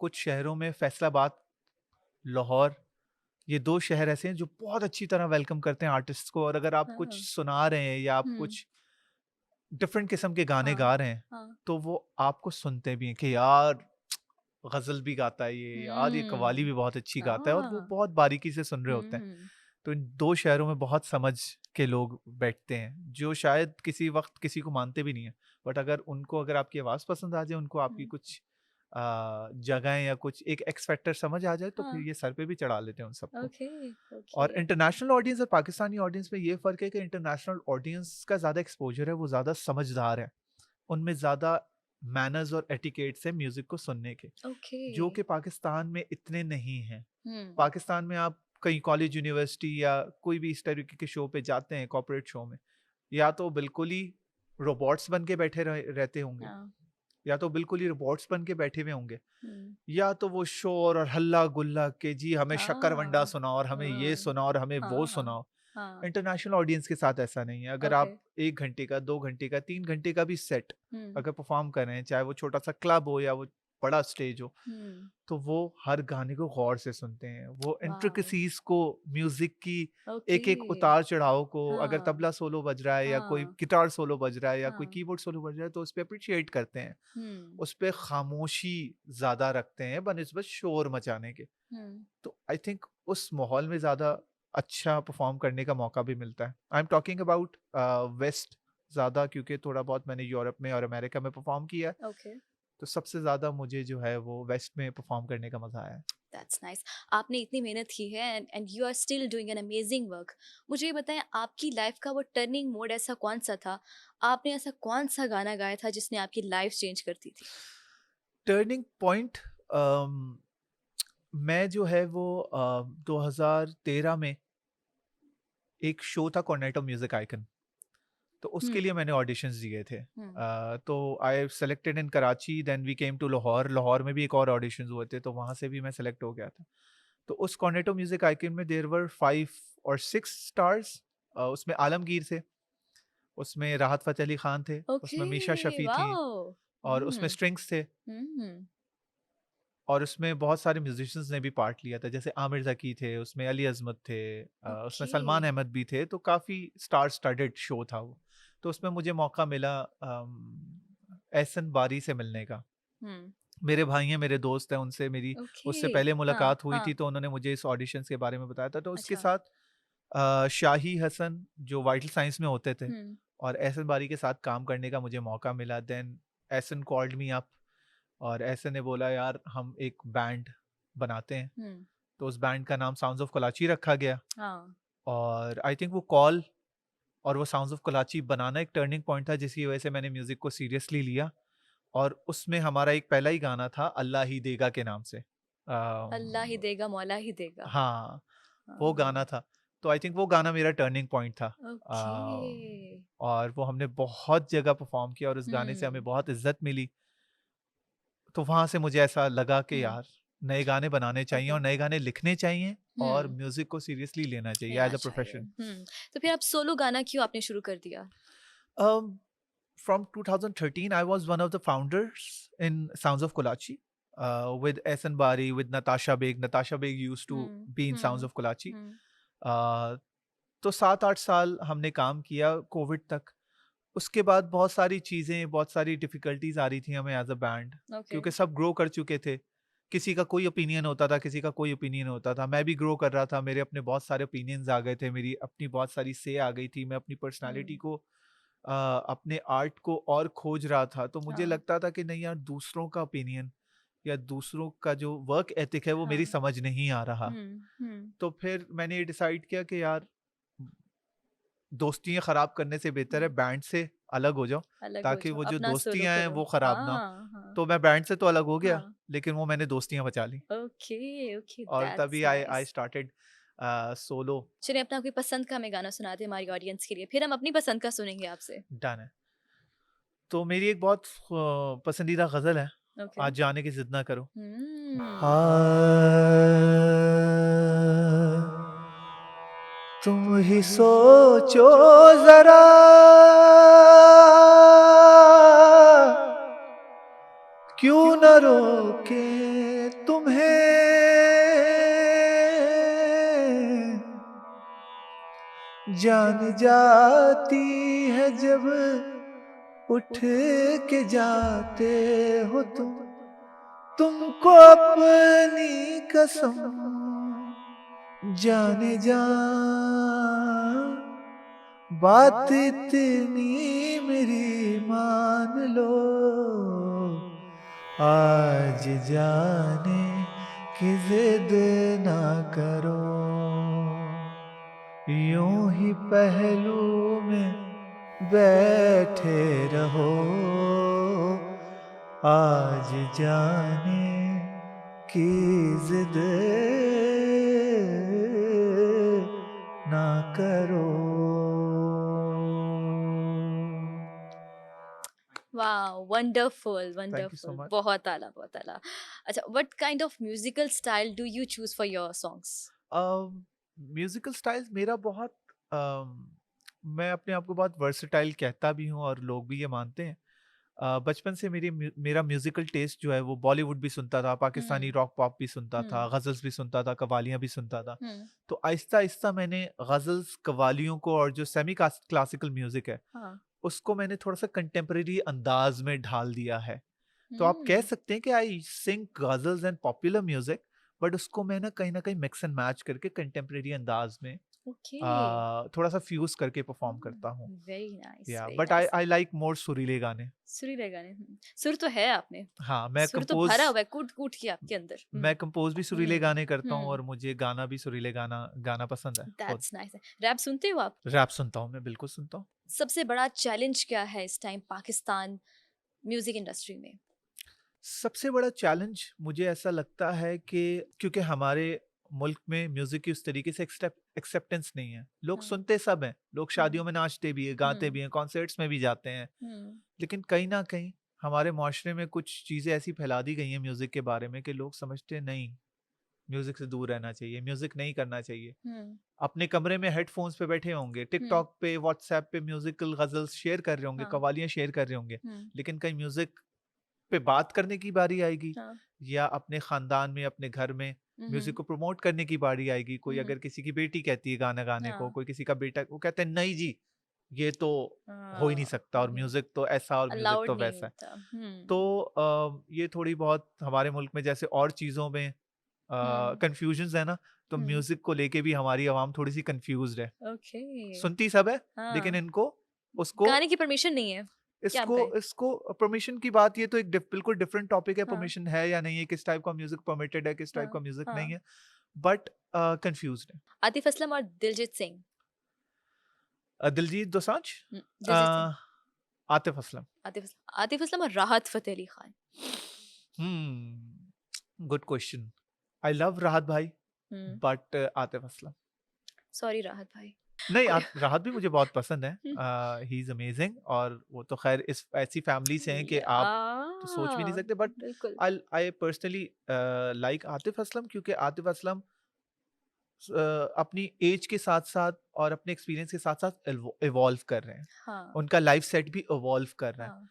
कुछ शहरों में फैसलाबाद, लाहौर, ये 2 शहर ऐसे हैं जो बहुत अच्छी तरह वेलकम करते हैं आर्टिस्ट्स को, और अगर आप कुछ हाँ। सुना रहे हैं या आप हुँ। कुछ डिफरेंट किस्म के गाने हाँ, गा रहे हैं, हाँ। तो वो आपको सुनते भी हैं कि यार गज़ल भी गाता है ये, यार ये कव्वाली हुँ। भी बहुत अच्छी गाता है, और वो हाँ। बहुत बारीकी से सुन रहे होते हैं। हुँ। तो इन 2 शहरों में बहुत समझ के लोग बैठते हैं, जो शायद किसी वक़्त किसी को मानते भी नहीं हैं। बट अगर आपकी आवाज़ पसंद आ जाए, उनको आपकी हुँ। कुछ जगह या कुछ एक एक्स फैक्टर समझ आ जाए, तो फिर हाँ, ये सर पे भी चढ़ा लेते हैं उन सबको। ओके, और ओके। इंटरनेशनल ऑडियंस और पाकिस्तानी ऑडियंस में ये फ़र्क है कि इंटरनेशनल ऑडियंस का ज़्यादा एक्सपोज़र है, वो ज़्यादा समझदार है। उनमें ज़्यादा मैनर्स और एटिकेट्स हैं म्यूज़िक को सुनने के, ओके। जो कि पाकिस्तान में इतने नहीं हैं। हुँ। पाकिस्तान में आप कहीं कॉलेज, यूनिवर्सिटी या कोई भी इस तरीके के शो पे जाते हैं, कॉर्पोरेट शो में, या तो बिल्कुल ही रोबोट्स बन के बैठे रहते होंगे, हाँ। या तो बिल्कुल ही रोबोट्स बन के बैठे हुए होंगे, हुँ। या तो वो शोर और हल्ला-गुल्ला के जी हमें शक्करवंडा हाँ। सुनाओ और हमें ये हाँ। सुनाओ और हमें वो हाँ, हाँ। सुनाओ। हाँ, इंटरनेशनल ऑडियंस के साथ ऐसा नहीं है। अगर ओके। आप 1 घंटे का, 2 घंटे का, 3 घंटे का भी सेट हुँ। अगर परफ़ॉर्म कर रहे हैं, चाहे वो छोटा-सा क्लब हो या वो बड़ा स्टेज हो, हुँ। तो वो हर गाने को गौर से सुनते हैं। वो वॉव! इंट्रिकेसीज़ को, म्यूज़िक की ओके। एक-एक उतार-चढ़ाव को, अगर हाँ, तबला सोलो बज रहा है या कोई हाँ, गिटार सोलो बज रहा है या कोई हाँ। कीबोर्ड सोलो बज रहा है, तो उसपे एप्रिशिएट करते हैं। हुँ। उसपे खामोशी ज़्यादा रखते हैं बनिस्बत शोर मचाने के। हुँ। तो आई थिंक उस माहौल में ज़्यादा अच्छा परफ़ॉर्म करने का मौका भी मिलता है। I am talking about waste ज़्यादा, क्योंकि थोड़ा बहुत मैंने यूरोप में और अमेरिका में परफ़ॉर्म किया है, ओके, तो सबसे ज़्यादा मुझे जो है वो वेस्ट में परफ़ॉर्म करने का मज़ा आया है। That's nice. आपने इतनी मेहनत की है and you are still doing an amazing work. मुझे ये बताएँ आपकी लाइफ़ का वो टर्निंग मोड ऐसा कौन-सा था? आपने ऐसा कौन-सा गाना गाया था जिसने आपकी लाइफ़ चेंज कर दी थी? टर्निंग पॉइंट, अम, मैं जो है वो 2013 में एक शो था कॉर्नेटो म्यूज़िक आइकन, तो उसके लिए हुँ। मैंने ऑडिशंस दिए थे। हुँ। तो I selected in Karachi, then we came to Lahore. Lahore में भी एक और ऑडिशंस हुए थे, तो वहाँ से भी मैं सेलेक्ट हो गया था। तो उस कॉर्नेटो म्यूज़िक आइकन में देयर वर 5 और 6 स्टार्स। उसमें आलमगीर थे, उसमें राहत फ़तेह अली खान थे, उसमें मीशा ओके, शफ़ी थी, वॉव! और उसमें हुँ। स्ट्रिंग्स थे, हुँ। और उसमें बहुत सारे म्यूज़िशियंस ने भी पार्ट लिया था। जैसे आमिर ज़की थे, उसमें अली अज़मत थे, उसमें ओके। सलमान अहमद भी थे, तो काफ़ी स्टार स्टडेड शो था वो। तो उसमें मुझे मौका मिला एहसन बारी से मिलने का। हुँ। मेरे भाई हैं, मेरे दोस्त हैं, उनसे मेरी ओके। उससे पहले हाँ, मुलाकात हुई थी, हाँ। तो उन्होंने मुझे इस ऑडिशंस के बारे में बताया था। तो उसके अच्छा। साथ शाही हसन जो वाइटल साइंस में होते थे, हुँ। और एहसन बारी के साथ काम करने का मुझे मौका मिला। Then Ehsan called me up, और एहसन ने बोला यार हम एक बैंड बनाते हैं। हुँ। तो उस बैंड का नाम साउंड्स ऑफ कोलाची रखा गया, हाँ। और आई थिंक वो कॉल और वो साउंड्स ऑफ कोलाची बनाना एक टर्निंग पॉइंट था, जिसकी वजह से मैंने म्यूज़िक को सीरियसली लिया, और उसमें हमारा एक पहला ही गाना था अल्लाह ही देगा के नाम से। अल्लाह ही देगा, मौला ही देगा। हाँ, वो हाँ। गाना था। तो आई थिंक वो गाना मेरा टर्निंग पॉइंट था। ओके। और वो हमने बहुत जगह परफ़ॉर्म किया, और उस गाने से हमें हुँ। बहुत इज़्ज़त मिली। तो वहाँ से मुझे ऐसा लगा कि हुँ। यार नए गाने बनाने चाहिए ओके। और नए गाने लिखने चाहिए, और हुँ। म्यूज़िक को सीरियसली लेना चाहिए लेना एज़ अ चाहिए। प्रोफ़ेशन। तो फिर आप सोलो गाना क्यों आपने शुरू कर दिया? Um, from 2013, I was one of the founders in Sounds of Kolachi, with Ehsan Bari, with Natasha Beg. Natasha Beg used to hmm, be in Sounds hmm, of Kolachi. Hmm. Uh, तो 7-8 साल हमने काम किया Covid तक। उसके बाद बहुत सारी चीज़ें, बहुत सारी डिफ़िकल्टीज़ आ रही थी हमें एज़ अ बैंड, ओके। क्योंकि सब ग्रो कर चुके थे। किसी का कोई ओपिनियन होता था, किसी का कोई ओपिनियन होता था। मैं भी ग्रो कर रहा था, मेरे अपने बहुत सारे ओपिनियंस आ गए थे, मेरी अपनी बहुत सारी से आ गई थी। मैं अपनी पर्सनैलिटी हुँ। को, अपने आर्ट को और खोज रहा था। तो मुझे हाँ, लगता था कि नहीं यार, दूसरों का ओपिनियन या दूसरों का जो वर्क एथिक है वो मेरी हाँ। समझ नहीं आ रहा। हुँ, हुँ। तो फिर मैंने ये डिसाइड किया कि यार दोस्तियाँ खराब करने से बेहतर है हुँ। बैंड से अलग हो जाओ, अलग हो ताकि जाओ, वो जो अपना सोलो दोस्तियाँ हैं करो। वो खराब ना हो। हाँ, हाँ, तो मैं बैंड से तो अलग हो गया, हाँ। लेकिन वो मैंने दोस्तियाँ बचा ली, ओके, ओके, और दैट्स तभी आई आई नाइस। Started solo. चलिए अपना कोई पसंद का हमें गाना सुना दें हमारी ऑडियंस के लिए, फिर हम अपनी पसंद का सुनेंगे आपसे। डन है। तो मेरी एक बहुत पसंदीदा गज़ल है, ओके। आज जाने की ज़िद ना करो। हुँ। तुम ही सोचो जरा, क्यों न रोके तुम्हें जान जाती है जब उठ के जाते हो तुमको अपनी कसम जाने जा बात इतनी मेरी मान लो आज जाने की जिद ना करो यूं ही पहलू में बैठे रहो आज जाने की जिद ना करो वाह, wonderful thank you so wonderful, much बहुत आला बहुत आला। अच्छा, what kind of musical style do you choose for your songs? Musical styles मेरा बहुत मैं अपने आप को बहुत वर्सेटाइल कहता भी हूँ और लोग भी ये मानते हैं। बचपन से मेरा म्यूजिकल टेस्ट जो है वो बॉलीवुड भी सुनता था, पाकिस्तानी हम्म। रॉक पॉप भी सुनता था, हम्म। गजल्स भी सुनता था, कवालियाँ भी सुनता था। हम्म। तो आहिस्ता आहिस्ता मैंने गजल्स, कवालियों को और जो सेमी क्लासिकल म्यूजिक है हाँ। उसको मैंने थोड़ा सा कंटेम्परेरी अंदाज में ढाल दिया है। तो आप कह हम्म। सकते हैं कि I sing ghazals and popular music, but उसको मैं ना कहीं मैक्स एंड मैच करके कंटेम्परेरी अंदाज में ओके। थोड़ा सा फ्यूज करके परफॉर्म करता हूँ। वेरी नाइस, या very but I nice. I like more सुरीले गाने। सुरीले गाने। सुर तो है आप में, हाँ, सुर तो भरा हुआ है कूट कूट के आपके अंदर। मैं कंपोज भी सुरीले गाने करता हूँ हम्म। और मुझे गाना भी सुरीले गाना गाना पसंद है खुद। That's nice. रैप सुनते हो आप? रैप सुनता हूँ, मैं बिल्कुल सुनता हूँ। सबसे बड़ा चैलेंज क्या है इस टाइम पाकिस्तान म्यूजिक इंडस्ट्री में? सबसे बड़ा चैलेंज मुझे ऐसा लगता है कि क्योंकि हमारे मुल्क में म्यूजिक की उस तरीके से एक्सेप्टेंस नहीं है। लोग हाँ। सुनते सब हैं, लोग शादियों हम्म। में नाचते भी है, गाते भी हैं, कॉन्सर्ट्स में भी जाते हैं, हम्म। लेकिन कहीं ना कहीं हमारे माशरे में कुछ चीज़ें ऐसी फैला दी गई हैं म्यूजिक के बारे में कि लोग समझते हैं नहीं, म्यूजिक से दूर रहना चाहिए, म्यूजिक नहीं करना चाहिए। हम्म। अपने कमरे में हेडफोन्स पे बैठे होंगे, हम्म। टिकटॉक पे, व्हाट्सएप पे म्यूजिकल गजल्स शेयर कर रहे होंगे, हाँ। कवालियां शेयर कर रहे होंगे, हम्म। लेकिन कहीं म्यूजिक पे बात करने की बारी आएगी हाँ। या अपने खानदान में, अपने घर में हम्म। म्यूजिक को प्रमोट करने की बारी आएगी। कोई हम्म। अगर किसी की बेटी कहती है गाना गाने को, हाँ। कोई किसी का बेटा, वो कहते हैं नहीं जी, ये तो हो ही नहीं सकता, और म्यूजिक तो ऐसा और म्यूजिक अलाउड तो नहीं वैसा है। होता। तो ये थोड़ी बहुत हमारे मुल्क में जैसे और चीज़ों में हम्म। कंफ्यूजन्स है ना, तो हम्म। म्यूजिक को लेके भी हमारी आवाम थोड़ी सी कंफ्यूज्ड है। ओके। सुनती सब है, लेकिन हाँ, इनको उसको गाने की परमिशन नहीं है, क्या आप इसको कहें? इसको परमिशन की बात, ये तो एक बिल्कुल डिफरेंट टॉपिक है, हाँ। परमिशन है या नहीं है, किस टाइप का म्यूजिक परमिटेड है, किस टाइप हाँ। का म्यूजिक नहीं हाँ। है, बट कंफ्यूज्ड है। आतिफ असलम और दिलजीत सिंह। दिलजीत दोसांझ, दिलजीत सिंह। आतिफ असलम। आतिफ असलम और Rahat Fateh Ali Khan. Good question. I love Rahat भाई, hmm. But Atif Aslam. Sorry Rahat भाई। नहीं, कोई राहत भी मुझे बहुत पसंद है, ही इज अमेजिंग, और वो तो खैर इस ऐसी फैमिली से हैं कि आप तो सोच भी नहीं सकते, बट बिल्कुल। I personally like Atif Aslam, क्योंकि आतिफ असलम अपनी एज के साथ साथ और अपने एक्सपीरियंस के साथ साथ इवॉल्व कर रहे हैं। हाँ। उनका लाइफ सेट भी इवॉल्व कर रहा है। हाँ।